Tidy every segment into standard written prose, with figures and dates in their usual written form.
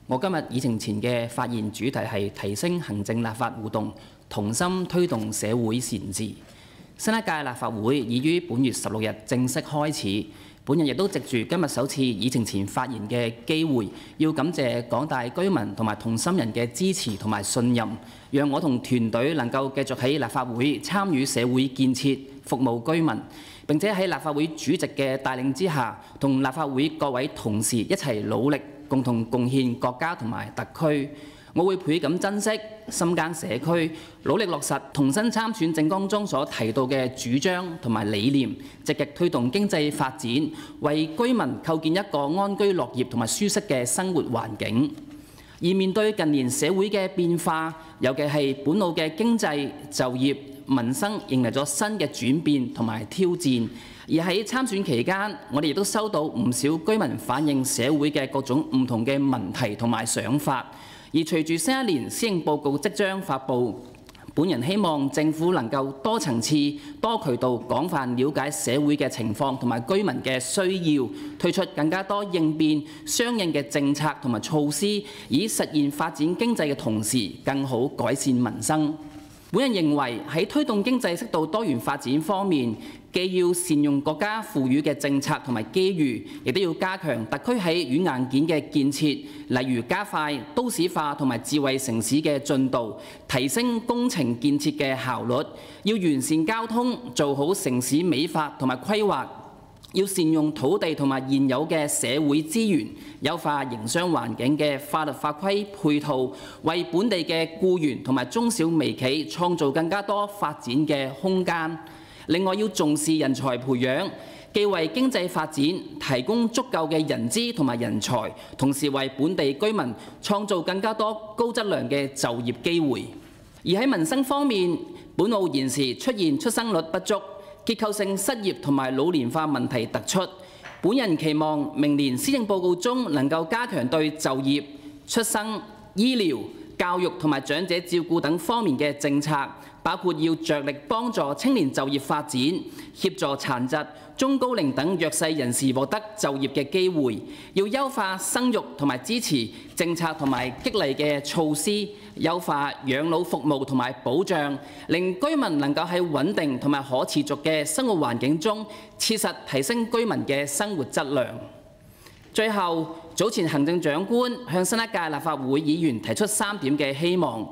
我今日議程前嘅發言主題係提升行政立法互動，同心推動社會善治。新一屆立法會已於本月16日正式開始。本人亦都藉住今日首次議程前發言嘅機會，要感謝廣大居民同埋同心人嘅支持同埋信任，讓我同團隊能夠繼續喺立法會參與社會建設，服務居民。並且喺立法會主席嘅帶領之下，同立法會各位同事一齊努力，共同貢獻國家同埋特區。我會倍感珍惜，深耕社區，努力落實同新參選政綱中所提到嘅主張同埋理念，積極推動經濟發展，為居民構建一個安居樂業同埋舒適嘅生活環境。而面對近年社會嘅變化，尤其係本澳嘅經濟、就業、民生迎嚟咗新嘅轉變同埋挑戰。而喺參選期間，我哋亦都收到唔少居民反映社會嘅各種唔同嘅問題同埋想法。而隨住新一年施政報告即將發布，本人希望政府能夠多層次、多渠道廣泛了解社會嘅情況同埋居民嘅需要，推出更加多應變相應嘅政策同埋措施，以實現發展經濟嘅同時，更好改善民生。本人認為喺推動經濟適度多元發展方面，既要善用國家賦予嘅政策同埋機遇，亦都要加強特區喺軟硬件嘅建設，例如加快都市化同埋智慧城市嘅進度，提升工程建設嘅效率，要完善交通，做好城市美化同埋規劃。要善用土地同埋現有嘅社會資源，優化營商環境嘅法律法規配套，為本地嘅僱員同埋中小微企創造更加多發展嘅空間。另外，要重視人才培養，既為經濟發展提供足夠嘅人資同埋人才，同時為本地居民創造更加多高質量嘅就業機會。而喺民生方面，本澳現時出現出生率不足、結構性失業同埋老年化問題突出。本人期望明年施政報告中能夠加強對就業、出生、醫療、教育同埋長者照顧等方面嘅政策，包括要着力幫助青年就業發展，協助殘疾、中高齡等弱勢人士獲得就業嘅機會，要優化生育同埋支持政策同埋激勵嘅措施，優化養老服務同埋保障，令居民能夠喺穩定同埋可持續嘅生活環境中，切實提升居民嘅生活質量。最後，早前行政長官向新一屆立法會議員提出3點嘅希望，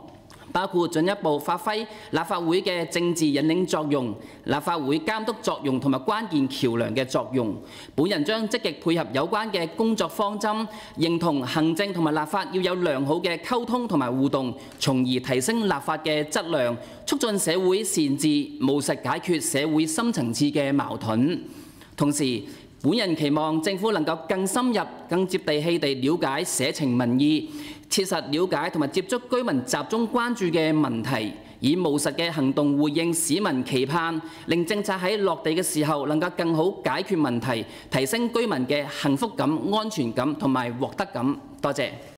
包括進一步發揮立法會嘅政治引領作用、立法會監督作用同埋關鍵橋樑嘅作用。本人將積極配合有關嘅工作方針，認同行政同埋立法要有良好嘅溝通同埋互動，從而提升立法嘅質量，促進社會善治，務實解決社會深層次嘅矛盾。同時，本人期望政府能夠更深入、更接地氣地了解社情民意，切實了解同埋接觸居民集中關注嘅問題，以務實嘅行動回應市民期盼，令政策喺落地嘅時候能夠更好解決問題，提升居民嘅幸福感、安全感同埋獲得感。多謝。